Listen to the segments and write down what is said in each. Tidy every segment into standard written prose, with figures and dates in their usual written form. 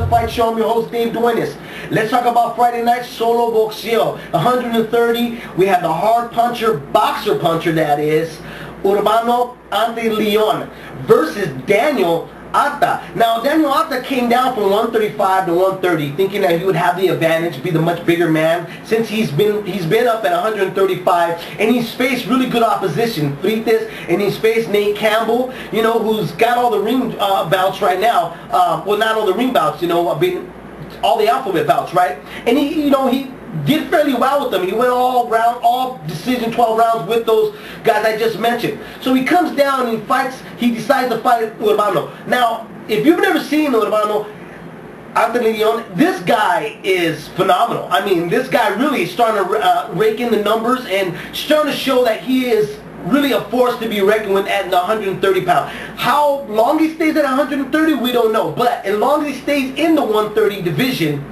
another fight show. I'm your host, Dave Duenas. Let's talk about Friday night solo boxeo. 130, we have the hard puncher, boxer puncher that is, Urbano Ante Leon versus Daniel Atta. Now, Daniel Atta came down from 135 to 130, thinking that he would have the advantage, be the much bigger man, since he's been up at 135, and he's faced really good opposition, Frites, and he's faced Nate Campbell, you know, who's got all the ring bouts right now. Well, not all the ring bouts, you know, all the alphabet bouts, right? And he did fairly well with them. He went all decision, 12 rounds with those guys I just mentioned. So he comes down and he decides to fight Urbano. Now, if you've never seen Urbano Ante Leon, this guy is phenomenal. I mean, this guy really is starting to rake in the numbers and starting to show that he is really a force to be reckoned with at the 130 pound. How long he stays at 130, we don't know. But as long as he stays in the 130 division,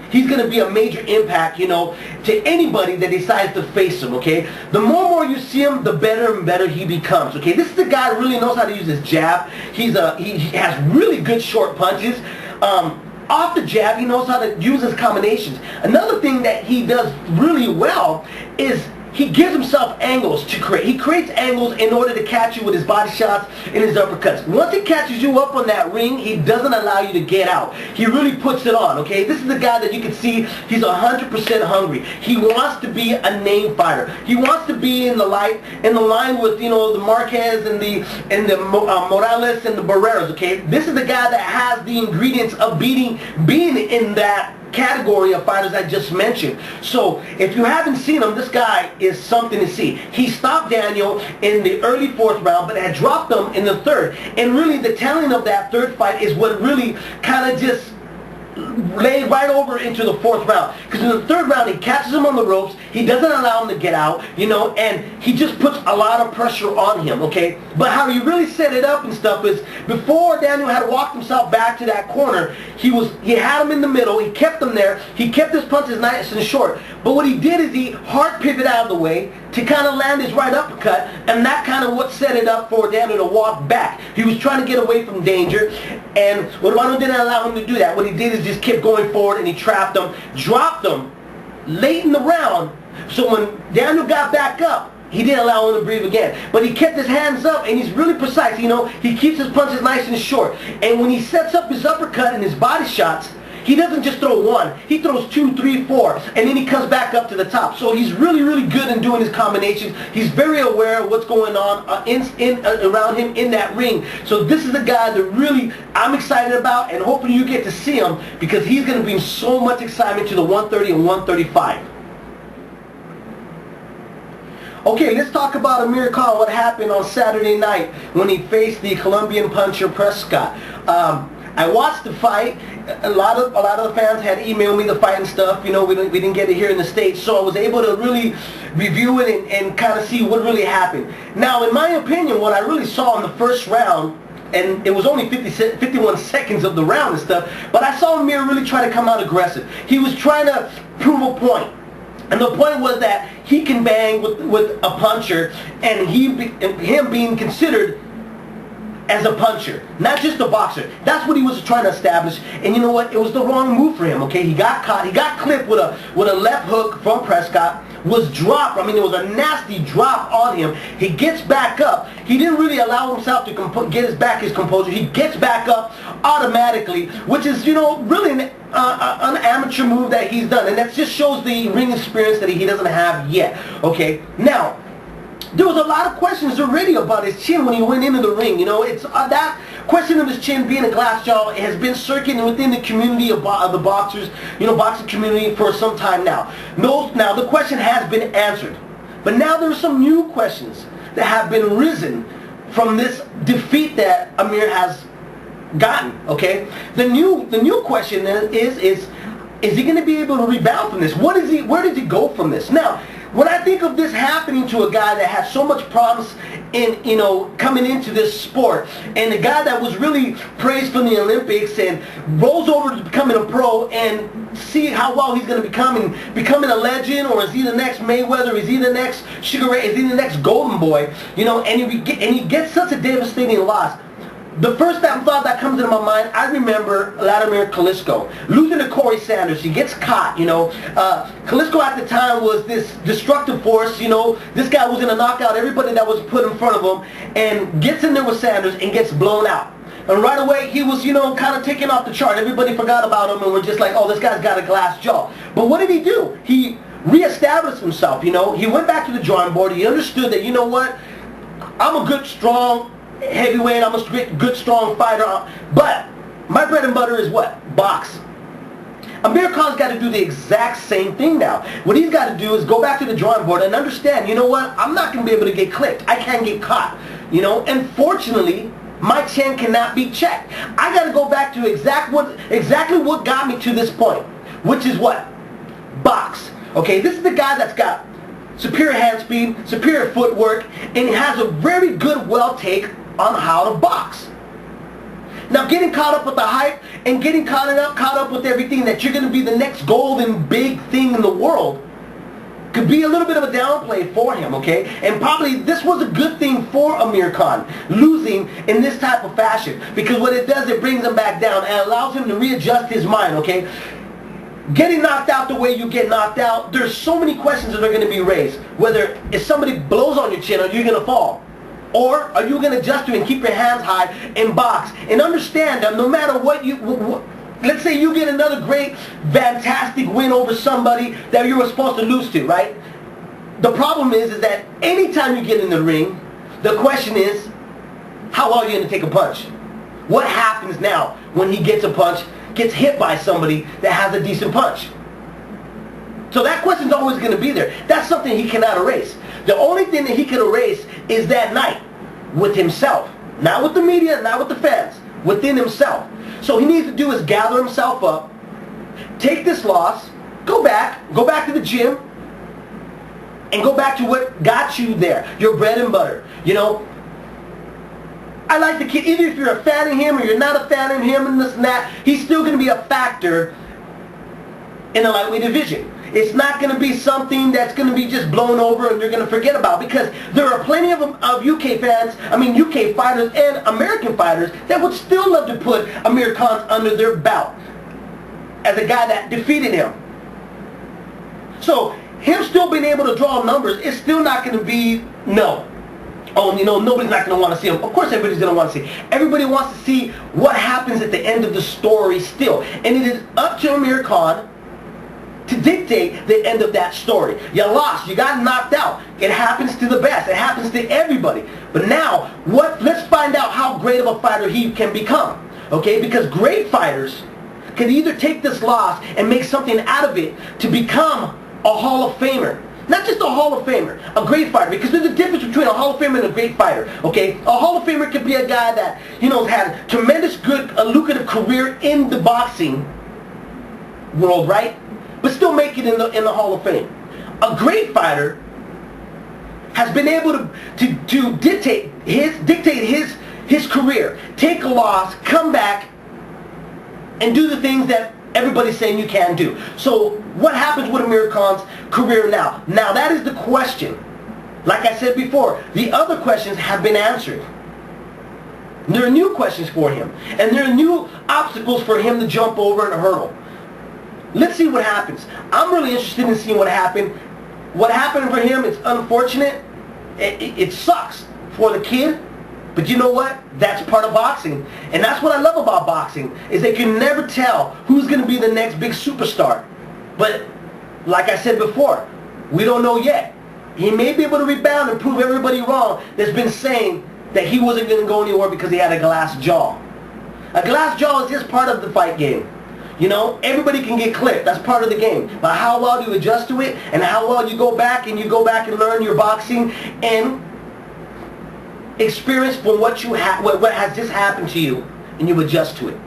he's going to be a major impact, you know, to anybody that decides to face him, okay? The more you see him, the better and better he becomes, okay? This is the guy who really knows how to use his jab. He has really good short punches. Off the jab, he knows how to use his combinations. Another thing that he does really well is he gives himself angles to create. He creates angles in order to catch you with his body shots and his uppercuts. Once he catches you up on that ring, he doesn't allow you to get out. He really puts it on, okay? This is the guy that you can see, he's 100% hungry. He wants to be a name fighter. He wants to be in the line with, you know, the Marquez and the Morales and the Barreras, okay? This is the guy that has the ingredients of being in that category of fighters I just mentioned. So if you haven't seen him, this guy is something to see. He stopped Daniel in the early fourth round, but had dropped him in the third. And really the telling of that third fight is what really kind of just laid right over into the fourth round. Because in the third round, he catches him on the ropes. He doesn't allow him to get out, you know, and he just puts a lot of pressure on him, okay? But how he really set it up and stuff is, before Daniel had walked himself back to that corner, he had him in the middle. He kept him there. He kept his punches nice and short. But what he did is he hard pivoted out of the way to kind of land his right uppercut, and that kind of what set it up for Daniel to walk back. He was trying to get away from danger, and Urbano didn't allow him to do that. What he did is just kept going forward, and he trapped him, dropped him late in the round. So when Daniel got back up, he didn't allow him to breathe again. But he kept his hands up, and he's really precise. You know, he keeps his punches nice and short. And when he sets up his uppercut and his body shots, he doesn't just throw one. He throws 2, 3, 4, and then he comes back up to the top. So he's really, really good in doing his combinations. He's very aware of what's going on around him in that ring. So this is the guy that really I'm excited about, and hopefully you get to see him, because he's going to bring so much excitement to the 130 and 135. Okay, let's talk about Amir Khan, what happened on Saturday night when he faced the Colombian puncher Prescott. I watched the fight. A lot of the fans had emailed me the fight and stuff. You know, we didn't get it here in the States, so I was able to really review it and kind of see what really happened. Now, in my opinion, what I really saw in the first round, and it was only 51 seconds of the round and stuff, but I saw Amir really try to come out aggressive. He was trying to prove a point. And the point was that he can bang with a puncher, and him being considered as a puncher, not just a boxer. That's what he was trying to establish. And you know what? It was the wrong move for him, okay? He got caught. He got clipped with a left hook from Prescott. Was dropped. I mean, it was a nasty drop on him. He gets back up. He didn't really allow himself to get his composure. He gets back up automatically, which is, you know, really an amateur move that he's done. And that just shows the ring experience that he doesn't have yet, okay? Now, there was a lot of questions already about his chin when he went into the ring. You know, it's that question of his chin being a glass jaw has been circulating within the community of the boxers, you know, boxing community for some time now. Now the question has been answered, but now there are some new questions that have been risen from this defeat that Amir has gotten. Okay, the new question is he going to be able to rebound from this? Where does he go from this? Now, when I think of this happening to a guy that has so much promise in, you know, coming into this sport, and a guy that was really praised from the Olympics and rolls over to becoming a pro, and see how well he's going to becoming a legend, or is he the next Mayweather, is he the next Sugar Ray, is he the next Golden Boy, you know, and he gets such a devastating loss. the first thought that comes into my mind, I remember Vladimir Klitschko losing to Corey Sanders. He gets caught, you know. Klitschko at the time was this destructive force, you know. This guy was going to knock out everybody that was put in front of him, and gets in there with Sanders and gets blown out. And right away, he was, you know, kind of taken off the chart. Everybody forgot about him and were just like, oh, this guy's got a glass jaw. But what did he do? He reestablished himself, you know. He went back to the drawing board. He understood that, you know what, I'm a good, strong heavyweight, I'm a good, strong fighter, but my bread and butter is what? Box. Amir Khan's got to do the exact same thing now. What he's got to do is go back to the drawing board and understand, you know what, I'm not going to be able to get clipped. I can't get caught, you know, and fortunately, my chin cannot be checked. I got to go back to exactly what got me to this point, which is what? Box. Okay, this is the guy that's got superior hand speed, superior footwork, and he has a very good well take on how to box. Now, getting caught up with the hype and getting caught up with everything that you're going to be the next golden big thing in the world could be a little bit of a downplay for him, okay? And probably this was a good thing for Amir Khan, losing in this type of fashion, because what it does, it brings him back down and allows him to readjust his mind, okay? Getting knocked out the way you get knocked out, there's so many questions that are going to be raised. Whether if somebody blows on your chin, are you going to fall? Or are you going to adjust to it and keep your hands high and box? And understand that no matter what let's say you get another great, fantastic win over somebody that you were supposed to lose to, right? The problem is that anytime you get in the ring, the question is, how well are you going to take a punch? What happens now when he gets a punch, gets hit by somebody that has a decent punch? So that question's always going to be there. That's something he cannot erase. The only thing that he can erase is that night with himself. Not with the media, not with the fans. Within himself. So he needs to do is gather himself up, take this loss, go back to the gym, and go back to what got you there. Your bread and butter. You know, I like the kid, either if you're a fan of him or you're not a fan of him and this and that, he's still going to be a factor in the lightweight division. It's not going to be something that's going to be just blown over and you're going to forget about, because there are plenty of UK fans, UK fighters and American fighters that would still love to put Amir Khan under their belt as a guy that defeated him. So him still being able to draw numbers is still not going to be, no. Oh, you know, nobody's not going to want to see him. Of course everybody's going to want to see. Everybody wants to see what happens at the end of the story still. And it is up to Amir Khan to dictate the end of that story. You lost. You got knocked out. It happens to the best. It happens to everybody. But now, let's find out how great of a fighter he can become. Okay? Because great fighters can either take this loss and make something out of it to become a Hall of Famer. Not just a Hall of Famer, a great fighter. Because there's a difference between a Hall of Famer and a great fighter. Okay? A Hall of Famer could be a guy that, you know, has had tremendous good, lucrative career in the boxing world, right? But still make it in the Hall of Fame. A great fighter has been able to dictate his career, take a loss, come back, and do the things that everybody's saying you can do. So what happens with Amir Khan's career now? Now that is the question. Like I said before, the other questions have been answered. There are new questions for him, and there are new obstacles for him to jump over and hurdle. Let's see what happens. I'm really interested in seeing what happened. What happened for him, it's unfortunate. It sucks for the kid. But you know what? That's part of boxing. And that's what I love about boxing, is they can never tell who's going to be the next big superstar. But like I said before, we don't know yet. He may be able to rebound and prove everybody wrong that's been saying that he wasn't going to go anywhere because he had a glass jaw. A glass jaw is just part of the fight game. You know, everybody can get clipped. That's part of the game. But how well do you adjust to it, and how well you go back and learn your boxing and experience from what has just happened to you, and you adjust to it.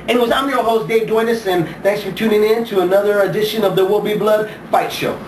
Anyways, I'm your host, Dave Duenas, and thanks for tuning in to another edition of the Will Be Blood Fight Show.